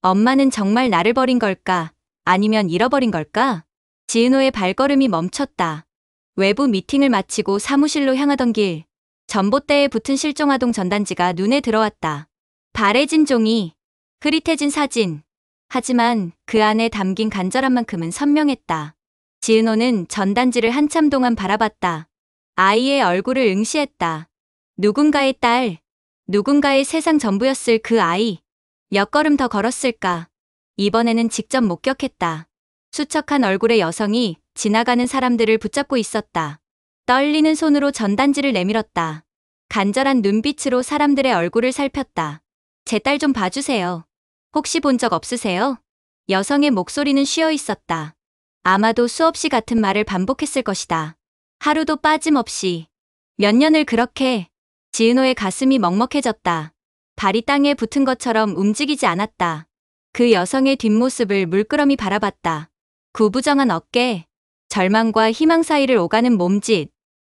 엄마는 정말 나를 버린 걸까? 아니면 잃어버린 걸까? 지은호의 발걸음이 멈췄다. 외부 미팅을 마치고 사무실로 향하던 길, 전봇대에 붙은 실종아동 전단지가 눈에 들어왔다. 바래진 종이, 흐릿해진 사진. 하지만 그 안에 담긴 간절함만큼은 선명했다. 지은호는 전단지를 한참 동안 바라봤다. 아이의 얼굴을 응시했다. 누군가의 딸, 누군가의 세상 전부였을 그 아이. 몇 걸음 더 걸었을까? 이번에는 직접 목격했다. 수척한 얼굴의 여성이 지나가는 사람들을 붙잡고 있었다. 떨리는 손으로 전단지를 내밀었다. 간절한 눈빛으로 사람들의 얼굴을 살폈다. 제 딸 좀 봐주세요. 혹시 본 적 없으세요? 여성의 목소리는 쉬어 있었다. 아마도 수없이 같은 말을 반복했을 것이다. 하루도 빠짐없이. 몇 년을 그렇게. 지은호의 가슴이 먹먹해졌다. 발이 땅에 붙은 것처럼 움직이지 않았다. 그 여성의 뒷모습을 물끄러미 바라봤다. 구부정한 어깨, 절망과 희망 사이를 오가는 몸짓.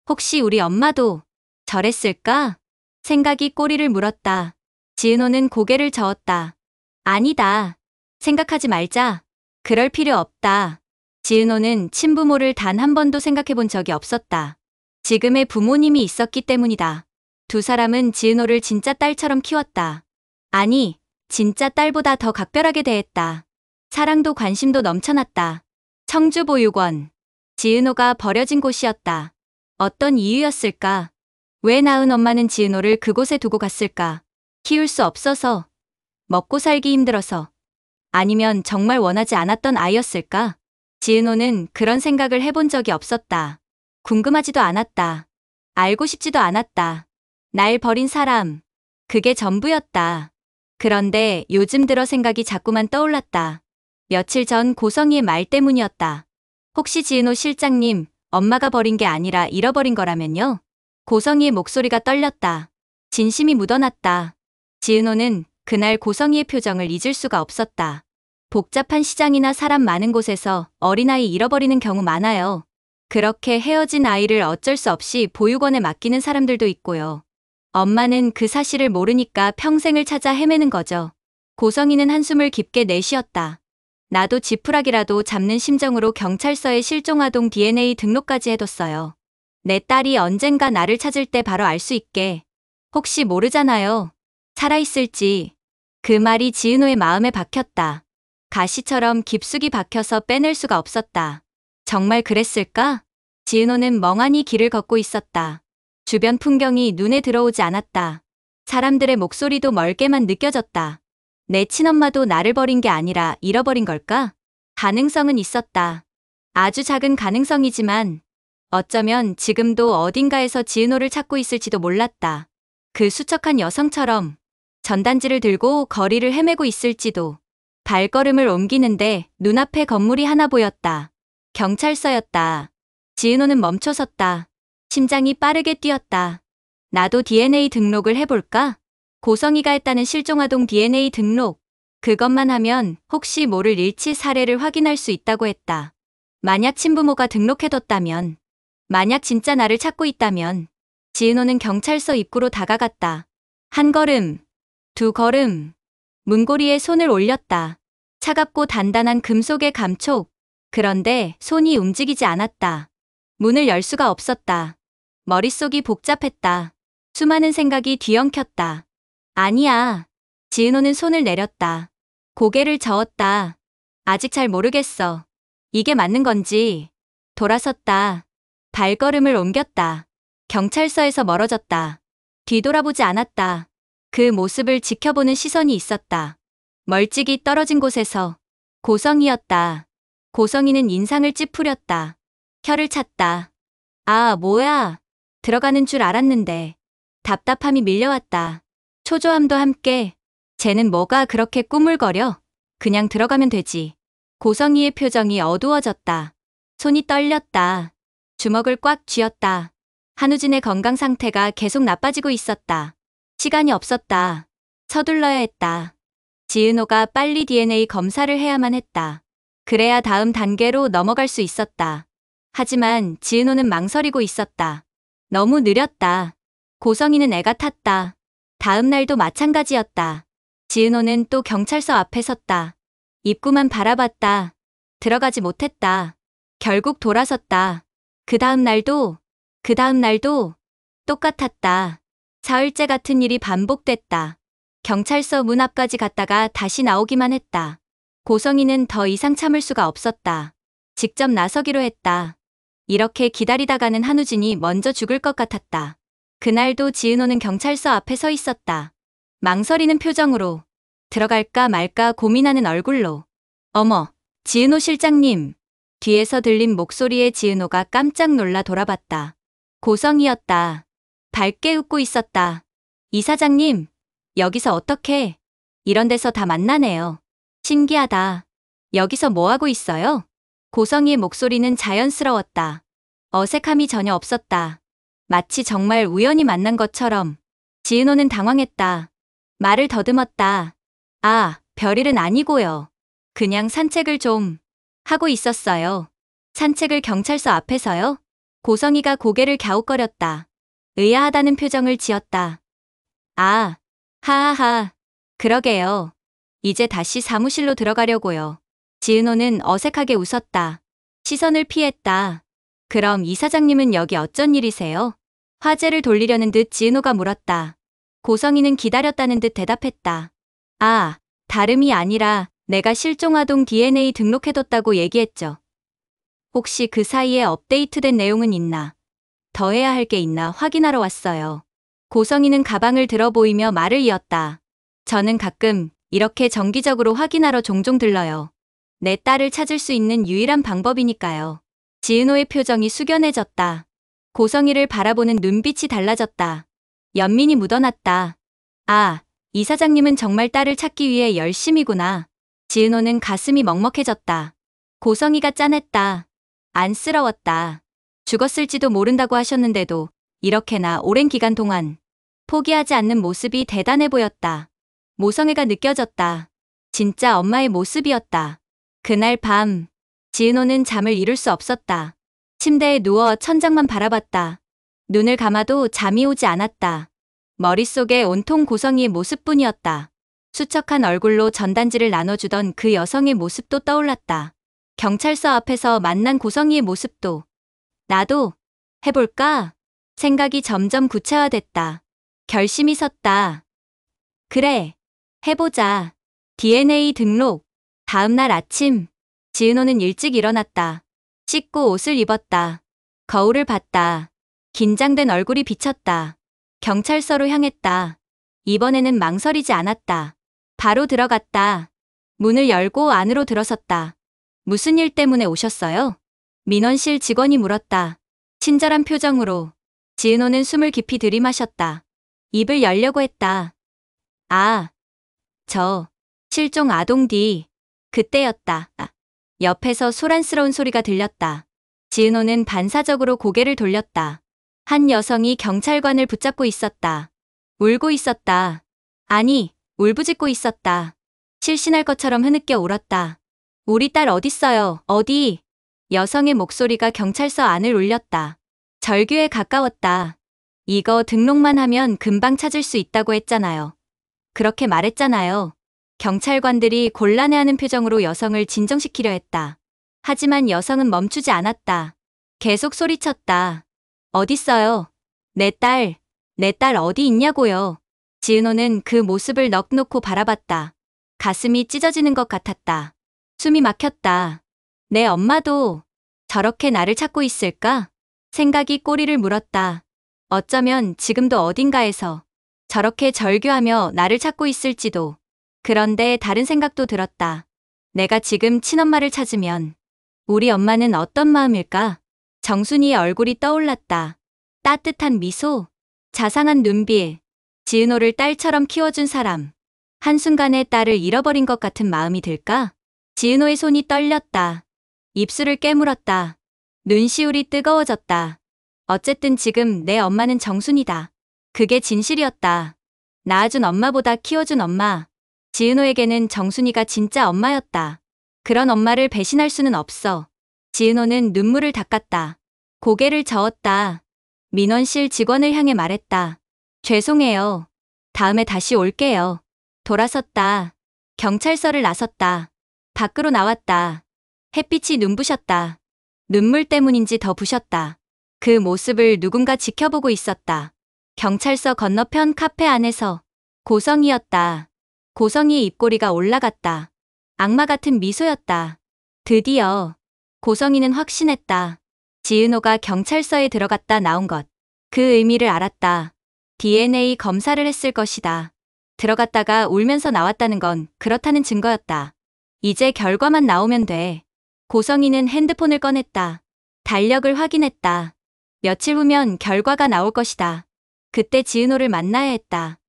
혹시 우리 엄마도 저랬을까? 생각이 꼬리를 물었다. 지은호는 고개를 저었다. 아니다. 생각하지 말자. 그럴 필요 없다. 지은호는 친부모를 단 한 번도 생각해 본 적이 없었다. 지금의 부모님이 있었기 때문이다. 두 사람은 지은호를 진짜 딸처럼 키웠다. 아니, 진짜 딸보다 더 각별하게 대했다. 사랑도 관심도 넘쳐났다. 청주보육원. 지은호가 버려진 곳이었다. 어떤 이유였을까? 왜 낳은 엄마는 지은호를 그곳에 두고 갔을까? 키울 수 없어서? 먹고 살기 힘들어서? 아니면 정말 원하지 않았던 아이였을까? 지은호는 그런 생각을 해본 적이 없었다. 궁금하지도 않았다. 알고 싶지도 않았다. 날 버린 사람. 그게 전부였다. 그런데 요즘 들어 생각이 자꾸만 떠올랐다. 며칠 전 고성이의 말 때문이었다. 혹시 지은호 실장님, 엄마가 버린 게 아니라 잃어버린 거라면요? 고성이의 목소리가 떨렸다. 진심이 묻어났다. 지은호는 그날 고성이의 표정을 잊을 수가 없었다. 복잡한 시장이나 사람 많은 곳에서 어린아이 잃어버리는 경우 많아요. 그렇게 헤어진 아이를 어쩔 수 없이 보육원에 맡기는 사람들도 있고요. 엄마는 그 사실을 모르니까 평생을 찾아 헤매는 거죠. 고성이는 한숨을 깊게 내쉬었다. 나도 지푸라기라도 잡는 심정으로 경찰서에 실종아동 DNA 등록까지 해뒀어요. 내 딸이 언젠가 나를 찾을 때 바로 알 수 있게. 혹시 모르잖아요. 살아있을지. 그 말이 지은호의 마음에 박혔다. 가시처럼 깊숙이 박혀서 빼낼 수가 없었다. 정말 그랬을까? 지은호는 멍하니 길을 걷고 있었다. 주변 풍경이 눈에 들어오지 않았다. 사람들의 목소리도 멀게만 느껴졌다. 내 친엄마도 나를 버린 게 아니라 잃어버린 걸까? 가능성은 있었다. 아주 작은 가능성이지만 어쩌면 지금도 어딘가에서 지은호를 찾고 있을지도 몰랐다. 그 수척한 여성처럼 전단지를 들고 거리를 헤매고 있을지도. 발걸음을 옮기는데 눈앞에 건물이 하나 보였다. 경찰서였다. 지은호는 멈춰섰다. 심장이 빠르게 뛰었다. 나도 DNA 등록을 해볼까? 고성이가 했다는 실종아동 DNA 등록. 그것만 하면 혹시 모를 일치 사례를 확인할 수 있다고 했다. 만약 친부모가 등록해뒀다면, 만약 진짜 나를 찾고 있다면. 지은호는 경찰서 입구로 다가갔다. 한 걸음, 두 걸음. 문고리에 손을 올렸다. 차갑고 단단한 금속의 감촉. 그런데 손이 움직이지 않았다. 문을 열 수가 없었다. 머릿속이 복잡했다. 수많은 생각이 뒤엉켰다. 아니야. 지은호는 손을 내렸다. 고개를 저었다. 아직 잘 모르겠어. 이게 맞는 건지. 돌아섰다. 발걸음을 옮겼다. 경찰서에서 멀어졌다. 뒤돌아보지 않았다. 그 모습을 지켜보는 시선이 있었다. 멀찍이 떨어진 곳에서. 고성이었다. 고성이는 인상을 찌푸렸다. 혀를 찼다. 아, 뭐야. 들어가는 줄 알았는데. 답답함이 밀려왔다. 초조함도 함께. 쟤는 뭐가 그렇게 꾸물거려? 그냥 들어가면 되지. 고성이의 표정이 어두워졌다. 손이 떨렸다. 주먹을 꽉 쥐었다. 한우진의 건강 상태가 계속 나빠지고 있었다. 시간이 없었다. 서둘러야 했다. 지은호가 빨리 DNA 검사를 해야만 했다. 그래야 다음 단계로 넘어갈 수 있었다. 하지만 지은호는 망설이고 있었다. 너무 느렸다. 고성이는 애가 탔다. 다음 날도 마찬가지였다. 지은호는 또 경찰서 앞에 섰다. 입구만 바라봤다. 들어가지 못했다. 결국 돌아섰다. 그 다음 날도 똑같았다. 사흘째 같은 일이 반복됐다. 경찰서 문 앞까지 갔다가 다시 나오기만 했다. 고성이는 더 이상 참을 수가 없었다. 직접 나서기로 했다. 이렇게 기다리다가는 한우진이 먼저 죽을 것 같았다. 그날도 지은호는 경찰서 앞에 서 있었다. 망설이는 표정으로, 들어갈까 말까 고민하는 얼굴로. 어머, 지은호 실장님. 뒤에서 들린 목소리에 지은호가 깜짝 놀라 돌아봤다. 고성이었다. 밝게 웃고 있었다. 이 사장님, 여기서 어떻게? 이런 데서 다 만나네요. 신기하다. 여기서 뭐 하고 있어요? 고성이의 목소리는 자연스러웠다. 어색함이 전혀 없었다. 마치 정말 우연히 만난 것처럼. 지은호는 당황했다. 말을 더듬었다. 아, 별일은 아니고요. 그냥 산책을 좀 하고 있었어요. 산책을 경찰서 앞에서요? 고성이가 고개를 갸웃거렸다. 의아하다는 표정을 지었다. 아, 하하하. 그러게요. 이제 다시 사무실로 들어가려고요. 지은호는 어색하게 웃었다. 시선을 피했다. 그럼 이 사장님은 여기 어쩐 일이세요? 화제를 돌리려는 듯 지은호가 물었다. 고성이는 기다렸다는 듯 대답했다. 아, 다름이 아니라 내가 실종아동 DNA 등록해뒀다고 얘기했죠. 혹시 그 사이에 업데이트된 내용은 있나? 더 해야 할 게 있나 확인하러 왔어요. 고성이는 가방을 들어 보이며 말을 이었다. 저는 가끔 이렇게 정기적으로 확인하러 종종 들러요. 내 딸을 찾을 수 있는 유일한 방법이니까요. 지은호의 표정이 숙연해졌다. 고성이를 바라보는 눈빛이 달라졌다. 연민이 묻어났다. 아, 이 사장님은 정말 딸을 찾기 위해 열심이구나. 지은호는 가슴이 먹먹해졌다. 고성이가 짠했다. 안쓰러웠다. 죽었을지도 모른다고 하셨는데도 이렇게나 오랜 기간 동안 포기하지 않는 모습이 대단해 보였다. 모성애가 느껴졌다. 진짜 엄마의 모습이었다. 그날 밤, 지은호는 잠을 이룰 수 없었다. 침대에 누워 천장만 바라봤다. 눈을 감아도 잠이 오지 않았다. 머릿속에 온통 고성이의 모습뿐이었다. 수척한 얼굴로 전단지를 나눠주던 그 여성의 모습도 떠올랐다. 경찰서 앞에서 만난 고성이의 모습도. 나도 해볼까? 생각이 점점 구체화됐다. 결심이 섰다. 그래, 해보자. DNA 등록. 다음 날 아침, 지은호는 일찍 일어났다. 씻고 옷을 입었다. 거울을 봤다. 긴장된 얼굴이 비쳤다. 경찰서로 향했다. 이번에는 망설이지 않았다. 바로 들어갔다. 문을 열고 안으로 들어섰다. 무슨 일 때문에 오셨어요? 민원실 직원이 물었다. 친절한 표정으로. 지은호는 숨을 깊이 들이마셨다. 입을 열려고 했다. 아, 저 실종 아동 D. 그때였다. 옆에서 소란스러운 소리가 들렸다. 지은호는 반사적으로 고개를 돌렸다. 한 여성이 경찰관을 붙잡고 있었다. 울고 있었다. 아니, 울부짖고 있었다. 실신할 것처럼 흐느껴 울었다. 우리 딸 어딨어요? 어디? 여성의 목소리가 경찰서 안을 울렸다. 절규에 가까웠다. 이거 등록만 하면 금방 찾을 수 있다고 했잖아요. 그렇게 말했잖아요. 경찰관들이 곤란해하는 표정으로 여성을 진정시키려 했다. 하지만 여성은 멈추지 않았다. 계속 소리쳤다. 어딨어요? 내 딸 어디 있냐고요. 지은호는 그 모습을 넋 놓고 바라봤다. 가슴이 찢어지는 것 같았다. 숨이 막혔다. 내 엄마도 저렇게 나를 찾고 있을까? 생각이 꼬리를 물었다. 어쩌면 지금도 어딘가에서 저렇게 절규하며 나를 찾고 있을지도. 그런데 다른 생각도 들었다. 내가 지금 친엄마를 찾으면 우리 엄마는 어떤 마음일까? 정순이의 얼굴이 떠올랐다. 따뜻한 미소, 자상한 눈빛, 지은호를 딸처럼 키워준 사람. 한순간에 딸을 잃어버린 것 같은 마음이 들까? 지은호의 손이 떨렸다. 입술을 깨물었다. 눈시울이 뜨거워졌다. 어쨌든 지금 내 엄마는 정순이다. 그게 진실이었다. 낳아준 엄마보다 키워준 엄마. 지은호에게는 정순이가 진짜 엄마였다. 그런 엄마를 배신할 수는 없어. 지은호는 눈물을 닦았다. 고개를 저었다. 민원실 직원을 향해 말했다. 죄송해요. 다음에 다시 올게요. 돌아섰다. 경찰서를 나섰다. 밖으로 나왔다. 햇빛이 눈부셨다. 눈물 때문인지 더 부셨다. 그 모습을 누군가 지켜보고 있었다. 경찰서 건너편 카페 안에서 고성이었다. 고성이의 입꼬리가 올라갔다. 악마 같은 미소였다. 드디어 고성이는 확신했다. 지은호가 경찰서에 들어갔다 나온 것. 그 의미를 알았다. DNA 검사를 했을 것이다. 들어갔다가 울면서 나왔다는 건 그렇다는 증거였다. 이제 결과만 나오면 돼. 고성이는 핸드폰을 꺼냈다. 달력을 확인했다. 며칠 후면 결과가 나올 것이다. 그때 지은호를 만나야 했다.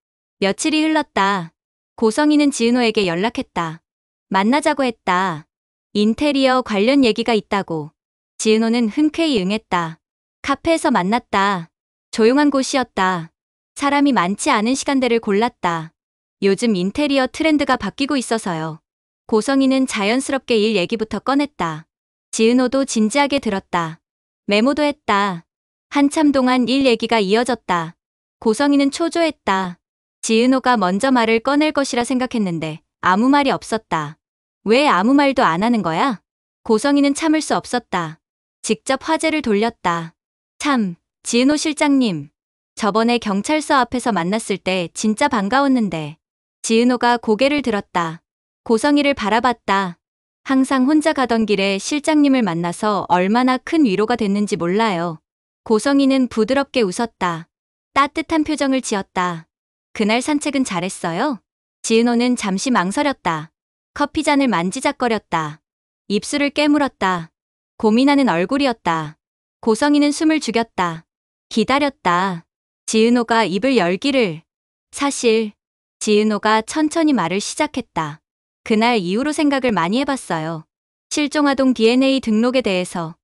며칠이 흘렀다. 고성이는 지은호에게 연락했다. 만나자고 했다. 인테리어 관련 얘기가 있다고. 지은호는 흔쾌히 응했다. 카페에서 만났다. 조용한 곳이었다. 사람이 많지 않은 시간대를 골랐다. 요즘 인테리어 트렌드가 바뀌고 있어서요. 고성이는 자연스럽게 일 얘기부터 꺼냈다. 지은호도 진지하게 들었다. 메모도 했다. 한참 동안 일 얘기가 이어졌다. 고성이는 초조했다. 지은호가 먼저 말을 꺼낼 것이라 생각했는데 아무 말이 없었다. 왜 아무 말도 안 하는 거야? 고성이는 참을 수 없었다. 직접 화제를 돌렸다. 참, 지은호 실장님. 저번에 경찰서 앞에서 만났을 때 진짜 반가웠는데. 지은호가 고개를 들었다. 고성이를 바라봤다. 항상 혼자 가던 길에 실장님을 만나서 얼마나 큰 위로가 됐는지 몰라요. 고성이는 부드럽게 웃었다. 따뜻한 표정을 지었다. 그날 산책은 잘했어요? 지은호는 잠시 망설였다. 커피잔을 만지작거렸다. 입술을 깨물었다. 고민하는 얼굴이었다. 고성이는 숨을 죽였다. 기다렸다. 지은호가 입을 열기를. 사실 지은호가 천천히 말을 시작했다. 그날 이후로 생각을 많이 해봤어요. 실종아동 DNA 등록에 대해서.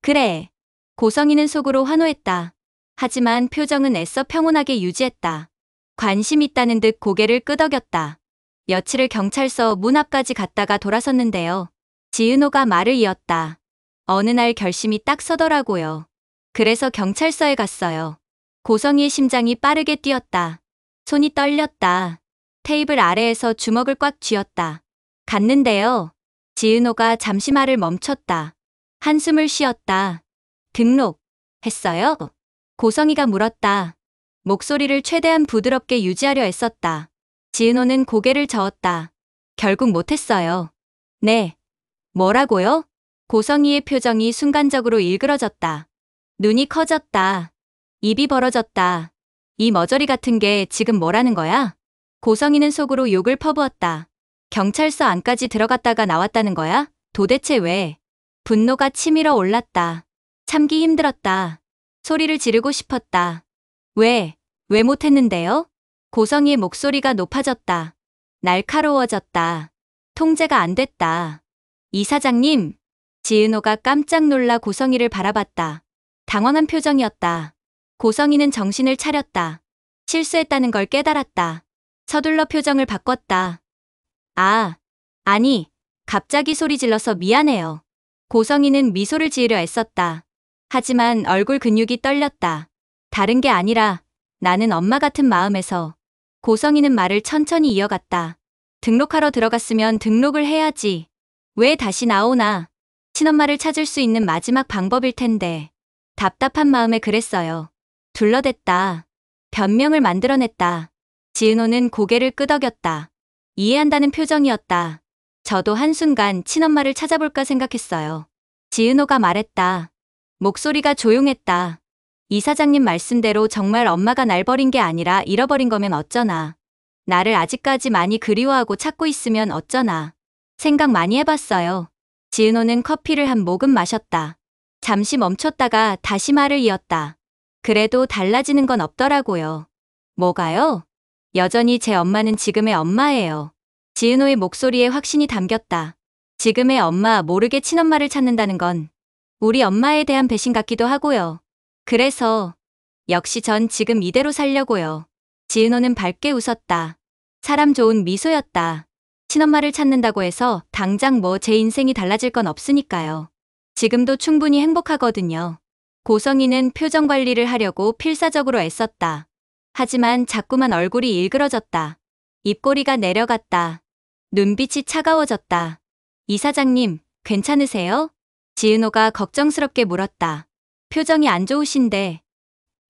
그래. 고성이는 속으로 환호했다. 하지만 표정은 애써 평온하게 유지했다. 관심 있다는 듯 고개를 끄덕였다. 며칠을 경찰서 문 앞까지 갔다가 돌아섰는데요. 지은호가 말을 이었다. 어느 날 결심이 딱 서더라고요. 그래서 경찰서에 갔어요. 고성이의 심장이 빠르게 뛰었다. 손이 떨렸다. 테이블 아래에서 주먹을 꽉 쥐었다. 갔는데요. 지은호가 잠시 말을 멈췄다. 한숨을 쉬었다. 등록 했어요? 고성이가 물었다. 목소리를 최대한 부드럽게 유지하려 애썼다. 지은호는 고개를 저었다. 결국 못했어요. 네. 뭐라고요? 고성이의 표정이 순간적으로 일그러졌다. 눈이 커졌다. 입이 벌어졌다. 이 머저리 같은 게 지금 뭐라는 거야? 고성이는 속으로 욕을 퍼부었다. 경찰서 안까지 들어갔다가 나왔다는 거야? 도대체 왜? 분노가 치밀어 올랐다. 참기 힘들었다. 소리를 지르고 싶었다. 왜 못했는데요? 고성이의 목소리가 높아졌다. 날카로워졌다. 통제가 안 됐다. 이사장님. 지은호가 깜짝 놀라 고성이를 바라봤다. 당황한 표정이었다. 고성이는 정신을 차렸다. 실수했다는 걸 깨달았다. 서둘러 표정을 바꿨다. 아니, 갑자기 소리 질러서 미안해요. 고성이는 미소를 지으려 애썼다. 하지만 얼굴 근육이 떨렸다. 다른 게 아니라 나는 엄마 같은 마음에서. 고성이는 말을 천천히 이어갔다. 등록하러 들어갔으면 등록을 해야지. 왜 다시 나오나? 친엄마를 찾을 수 있는 마지막 방법일 텐데. 답답한 마음에 그랬어요. 둘러댔다. 변명을 만들어냈다. 지은호는 고개를 끄덕였다. 이해한다는 표정이었다. 저도 한순간 친엄마를 찾아볼까 생각했어요. 지은호가 말했다. 목소리가 조용했다. 이사장님 말씀대로 정말 엄마가 날 버린 게 아니라 잃어버린 거면 어쩌나. 나를 아직까지 많이 그리워하고 찾고 있으면 어쩌나. 생각 많이 해봤어요. 지은호는 커피를 한 모금 마셨다. 잠시 멈췄다가 다시 말을 이었다. 그래도 달라지는 건 없더라고요. 뭐가요? 여전히 제 엄마는 지금의 엄마예요. 지은호의 목소리에 확신이 담겼다. 지금의 엄마 모르게 친엄마를 찾는다는 건 우리 엄마에 대한 배신 같기도 하고요. 그래서 역시 전 지금 이대로 살려고요. 지은호는 밝게 웃었다. 사람 좋은 미소였다. 친엄마를 찾는다고 해서 당장 제 인생이 달라질 건 없으니까요. 지금도 충분히 행복하거든요. 고성이는 표정 관리를 하려고 필사적으로 애썼다. 하지만 자꾸만 얼굴이 일그러졌다. 입꼬리가 내려갔다. 눈빛이 차가워졌다. 이사장님, 괜찮으세요? 지은호가 걱정스럽게 물었다. 표정이 안 좋으신데.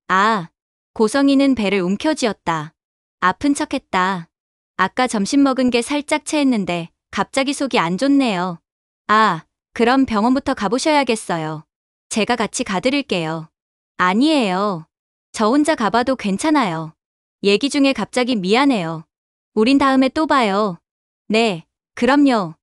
아, 고성이는 배를 움켜쥐었다. 아픈 척했다. 아까 점심 먹은 게 살짝 체했는데 갑자기 속이 안 좋네요. 아, 그럼 병원부터 가보셔야겠어요. 제가 같이 가드릴게요. 아니에요. 저 혼자 가봐도 괜찮아요. 얘기 중에 갑자기 미안해요. 우린 다음에 또 봐요. 네, 그럼요.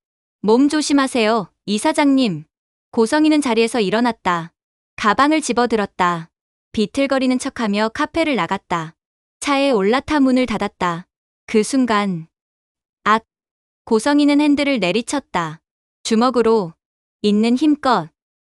몸 조심하세요, 이사장님. 고성이는 자리에서 일어났다. 가방을 집어들었다. 비틀거리는 척하며 카페를 나갔다. 차에 올라타 문을 닫았다. 그 순간 악! 고성이는 핸들을 내리쳤다. 주먹으로 있는 힘껏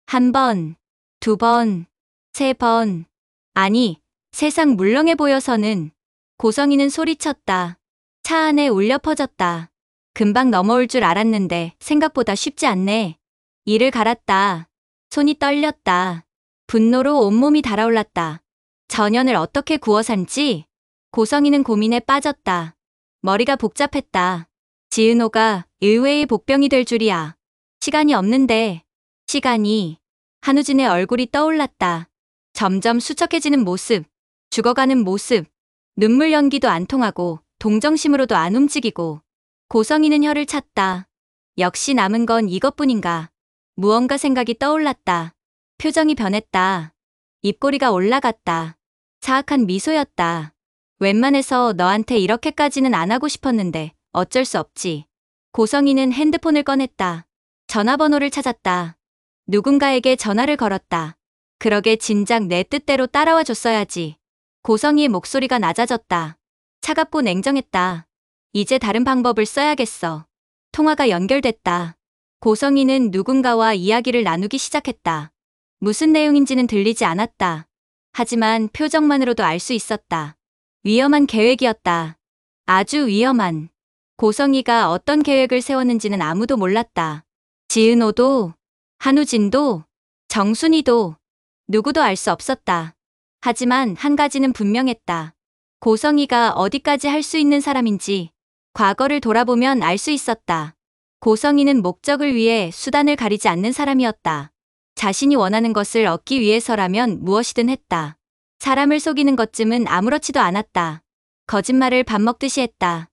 1번, 2번, 3번. 아니, 세상 물렁해 보여서는. 고성이는 소리쳤다. 차 안에 울려 퍼졌다. 금방 넘어올 줄 알았는데 생각보다 쉽지 않네. 이를 갈았다. 손이 떨렸다. 분노로 온몸이 달아올랐다. 전현을 어떻게 구워 삶지? 고성이는 고민에 빠졌다. 머리가 복잡했다. 지은호가 의외의 복병이 될 줄이야. 시간이 없는데. 시간이. 한우진의 얼굴이 떠올랐다. 점점 수척해지는 모습, 죽어가는 모습, 눈물 연기도 안 통하고 동정심으로도 안 움직이고. 고성이는 혀를 찼다. 역시 남은 건 이것뿐인가. 무언가 생각이 떠올랐다. 표정이 변했다. 입꼬리가 올라갔다. 사악한 미소였다. 웬만해서 너한테 이렇게까지는 안 하고 싶었는데 어쩔 수 없지. 고성이는 핸드폰을 꺼냈다. 전화번호를 찾았다. 누군가에게 전화를 걸었다. 그러게 진작 내 뜻대로 따라와 줬어야지. 고성이의 목소리가 낮아졌다. 차갑고 냉정했다. 이제 다른 방법을 써야겠어. 통화가 연결됐다. 고성이는 누군가와 이야기를 나누기 시작했다. 무슨 내용인지는 들리지 않았다. 하지만 표정만으로도 알 수 있었다. 위험한 계획이었다. 아주 위험한. 고성이가 어떤 계획을 세웠는지는 아무도 몰랐다. 지은호도, 한우진도, 정순이도, 누구도 알 수 없었다. 하지만 한 가지는 분명했다. 고성이가 어디까지 할 수 있는 사람인지 과거를 돌아보면 알 수 있었다. 고성이는 목적을 위해 수단을 가리지 않는 사람이었다. 자신이 원하는 것을 얻기 위해서라면 무엇이든 했다. 사람을 속이는 것쯤은 아무렇지도 않았다. 거짓말을 밥 먹듯이 했다.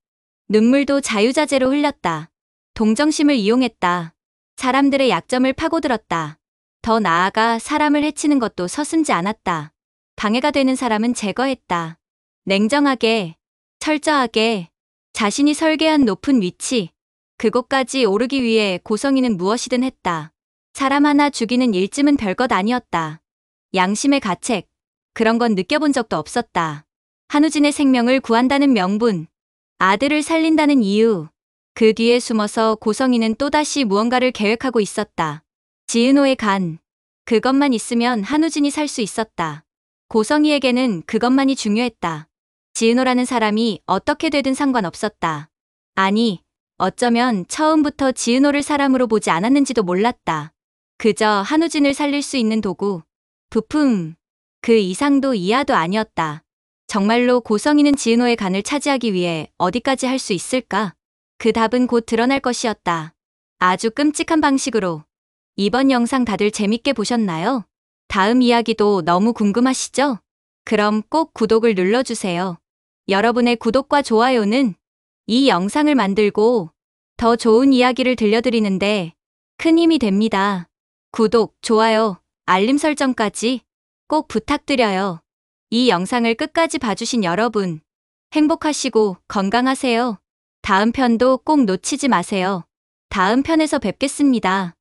눈물도 자유자재로 흘렸다. 동정심을 이용했다. 사람들의 약점을 파고들었다. 더 나아가 사람을 해치는 것도 서슴지 않았다. 방해가 되는 사람은 제거했다. 냉정하게, 철저하게, 자신이 설계한 높은 위치, 그곳까지 오르기 위해 고성이는 무엇이든 했다. 사람 하나 죽이는 일쯤은 별것 아니었다. 양심의 가책, 그런 건 느껴본 적도 없었다. 한우진의 생명을 구한다는 명분, 아들을 살린다는 이유, 그 뒤에 숨어서 고성이는 또다시 무언가를 계획하고 있었다. 지은호의 간, 그것만 있으면 한우진이 살 수 있었다. 고성이에게는 그것만이 중요했다. 지은호라는 사람이 어떻게 되든 상관없었다. 아니, 어쩌면 처음부터 지은호를 사람으로 보지 않았는지도 몰랐다. 그저 한우진을 살릴 수 있는 도구, 부품, 그 이상도 이하도 아니었다. 정말로 고성이는 지은호의 간을 차지하기 위해 어디까지 할 수 있을까? 그 답은 곧 드러날 것이었다. 아주 끔찍한 방식으로. 이번 영상 다들 재밌게 보셨나요? 다음 이야기도 너무 궁금하시죠? 그럼 꼭 구독을 눌러주세요. 여러분의 구독과 좋아요는 이 영상을 만들고 더 좋은 이야기를 들려드리는데 큰 힘이 됩니다. 구독, 좋아요, 알림 설정까지 꼭 부탁드려요. 이 영상을 끝까지 봐주신 여러분, 행복하시고 건강하세요. 다음 편도 꼭 놓치지 마세요. 다음 편에서 뵙겠습니다.